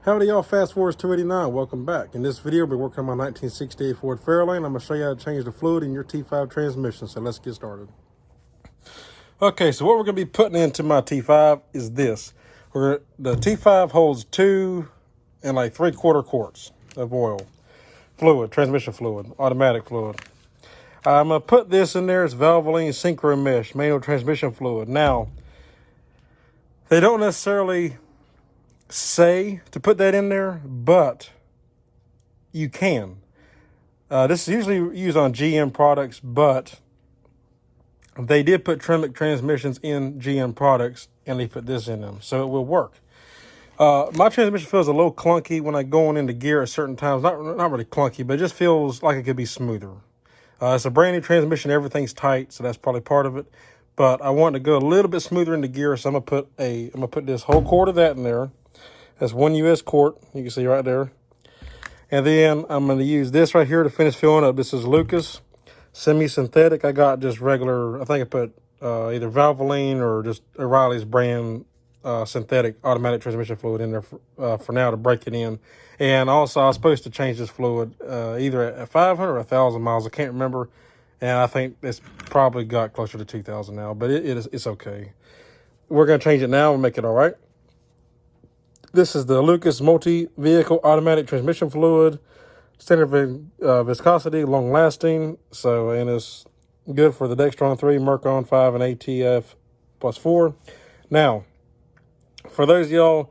Howdy y'all, Fast Forward 289, welcome back. In this video, we're working on my 1968 Ford Fairlane. I'm going to show you how to change the fluid in your T5 transmission, so let's get started. Okay, so what we're going to be putting into my T5 is this. The T5 holds 2 and like 3/4 quarts of oil, fluid, transmission fluid, automatic fluid. I'm going to put this in there. It's Valvoline synchromesh, manual transmission fluid. Now, they don't necessarily say to put that in there, but you can. This is usually used on GM products, but they did put Tremec transmissions in GM products, and they put this in them, so it will work. My transmission feels a little clunky when I go into gear at certain times. Not really clunky, but it just feels like it could be smoother. It's a brand new transmission. Everything's tight, so that's probably part of it. But I want to go a little bit smoother into gear, so I'm gonna put this whole quart of that in there. That's 1 US quart, you can see right there. And then I'm going to use this right here to finish filling up. This is Lucas semi-synthetic. I got just regular, I think I put either Valvoline or just O'Reilly's brand synthetic automatic transmission fluid in there for now to break it in. And also I was supposed to change this fluid either at 500 or 1,000 miles. I can't remember. And I think it's probably got closer to 2,000 now, but it's okay. We're going to change it now and make it all right. This is the Lucas multi-vehicle automatic transmission fluid, standard viscosity, long-lasting. And it's good for the Dextron 3, Mercon 5, and ATF plus 4. Now, for those of y'all,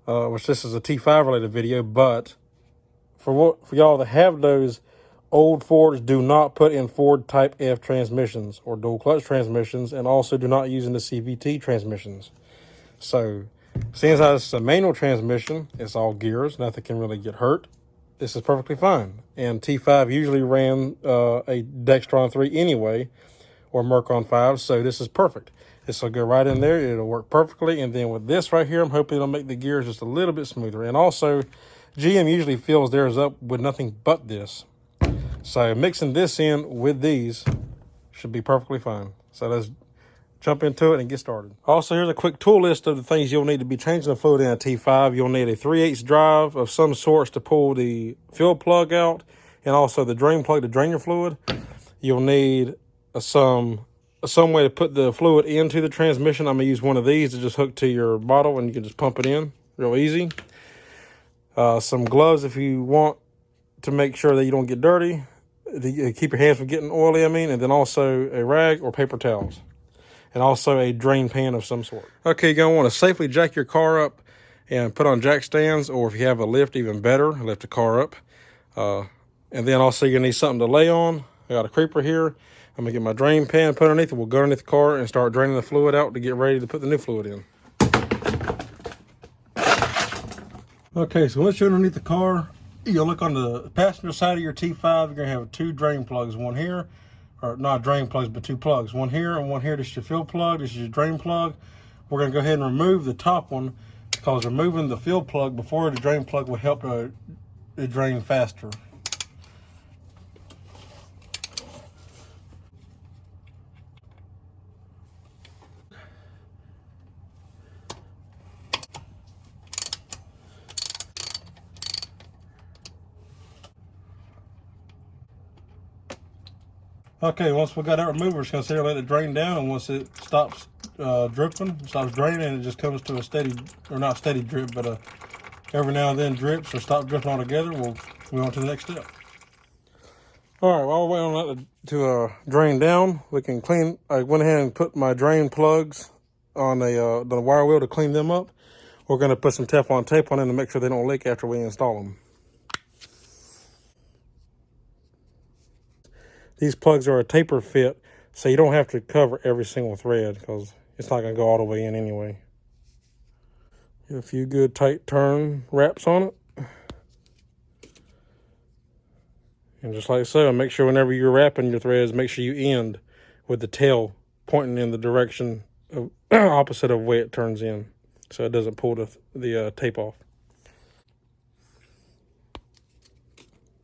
which this is a T5 related video, but for y'all that have those old Fords, do not put in Ford Type F transmissions or dual clutch transmissions, and also do not use in the CVT transmissions. So, seeing as it's a manual transmission, it's all gears, nothing can really get hurt. This is perfectly fine. And T5 usually ran a Dextron 3 anyway, or Mercon 5, so this is perfect. This will go right in there, it'll work perfectly. And then with this right here, I'm hoping it'll make the gears just a little bit smoother. And also, GM usually fills theirs up with nothing but this. So mixing this in with these should be perfectly fine. So let's jump into it and get started. Also, here's a quick tool list of the things you'll need to be changing the fluid in a T5. You'll need a 3/8 drive of some sorts to pull the fuel plug out, and also the drain plug to drain your fluid. You'll need some way to put the fluid into the transmission. I'm gonna use one of these to just hook to your bottle, and you can just pump it in real easy. Some gloves if you want to make sure that you don't get dirty, to keep your hands from getting oily, and then also a rag or paper towels. And also a drain pan of some sort. Okay, you're gonna wanna safely jack your car up and put on jack stands, or if you have a lift, even better, lift the car up. And then also you're gonna need something to lay on. I got a creeper here. I'm gonna get my drain pan, put underneath it. We'll go underneath the car and start draining the fluid out to get ready to put the new fluid in. Okay, so once you're underneath the car, you'll look on the passenger side of your T5. You're gonna have 2 drain plugs, one here, or not drain plugs, but 2 plugs. One here and one here. This is your fill plug. This is your drain plug. We're going to go ahead and remove the top one, because removing the fill plug before the drain plug will help it drain faster. Okay, once we got that removed, we're just going to sit here and let it drain down, and once it stops dripping, stops draining, it just comes to a steady, or not steady drip, but every now and then drips or stop dripping altogether. We'll move on to the next step. All right, while we're waiting on that to drain down, we can clean. I went ahead and put my drain plugs on the wire wheel to clean them up. We're going to put some Teflon tape on them to make sure they don't leak after we install them. These plugs are a taper fit, so you don't have to cover every single thread, because it's not going to go all the way in anyway. Get a few good tight turn wraps on it. And just like so, make sure whenever you're wrapping your threads, make sure you end with the tail pointing in the direction of opposite of where it turns in, so it doesn't pull the tape off.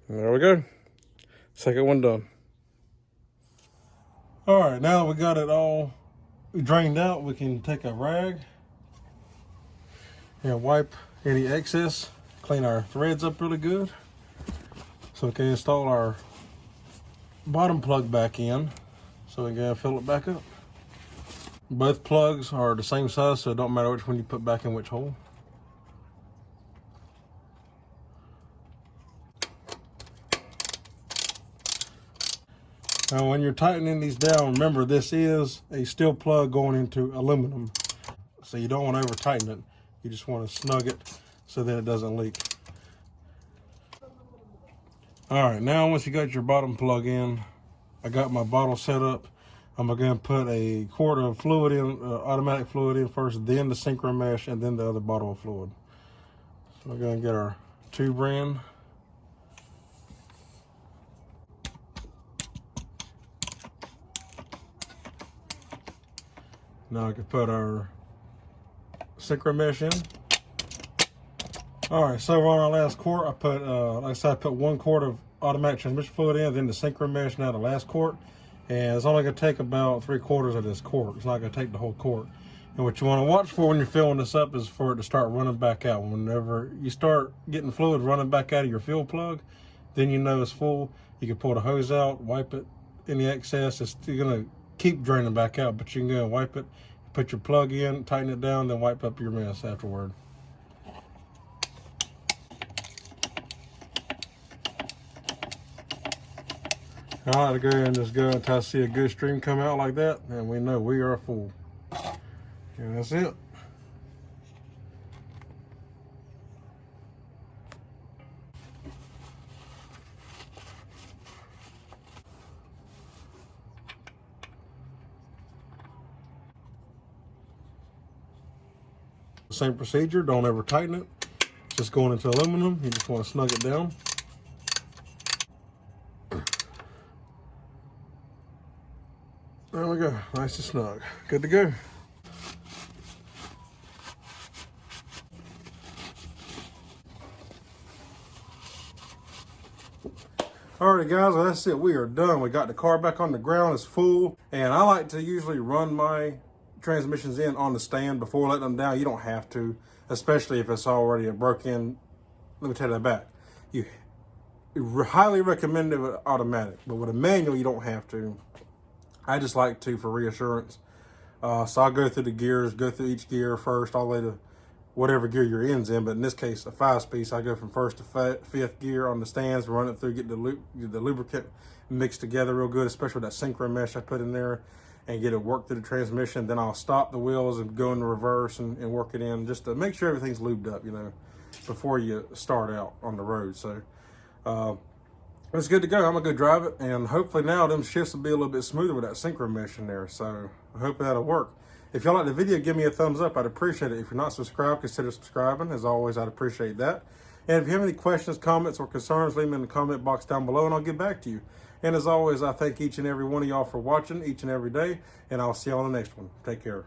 And there we go. Second one done. All right, now that we got it all drained out, we can take a rag and wipe any excess clean our threads up really good so we can install our bottom plug back in so we can fill it back up. Both plugs are the same size, so it don't matter which one you put back in which hole. Now when you're tightening these down, remember this is a steel plug going into aluminum. So you don't want to over tighten it. You just want to snug it so that it doesn't leak. All right, now once you got your bottom plug in, I got my bottle set up. I'm going to put a quart of fluid in, automatic fluid in first, then the synchromesh, and then the other bottle of fluid. So we're going to get our tube in. Now I can put our synchromesh in. All right, so on our last quart, I put, like I said, I put 1 quart of automatic transmission fluid in, then the synchromesh, now the last quart. And it's only gonna take about 3/4 of this quart. It's not gonna take the whole quart. And what you wanna watch for when you're filling this up is for it to start running back out. Whenever you start getting fluid running back out of your fill plug, then you know it's full. You can pull the hose out, wipe it, any excess. It's still gonna keep draining back out, but you can go and wipe it, put your plug in, tighten it down, then wipe up your mess afterward. I like to go and just go until I see a good stream come out like that, and we know we are full. And that's it. Same procedure, don't ever tighten it. It's just going into aluminum, you just want to snug it down. There we go, nice and snug. Good to go. Alright guys, well, that's it. We are done. We got the car back on the ground. It's full. And I like to usually run my transmissions in on the stand before letting them down. You don't have to, especially if it's already a broken. Let me tell you that back. You highly recommend it with automatic, but with a manual, you don't have to. I just like to for reassurance. So I'll go through the gears, go through each gear first, all the way to whatever gear your end's in. But in this case, a 5-piece, I go from first to 5th gear on the stands, run it through, get the lubricant mixed together real good, especially with that synchro mesh I put in there, and get it worked through the transmission. Then I'll stop the wheels and go into reverse and work it in just to make sure everything's lubed up, you know, before you start out on the road. So it's good to go. I'm gonna go drive it, and hopefully now them shifts will be a little bit smoother with that synchro mesh in there. So I hope that'll work. If y'all like the video, give me a thumbs up. I'd appreciate it. If you're not subscribed, consider subscribing. As always, I'd appreciate that. And if you have any questions, comments, or concerns, leave them in the comment box down below, and I'll get back to you. And as always, I thank each and every one of y'all for watching each and every day, and I'll see y'all on the next one. Take care.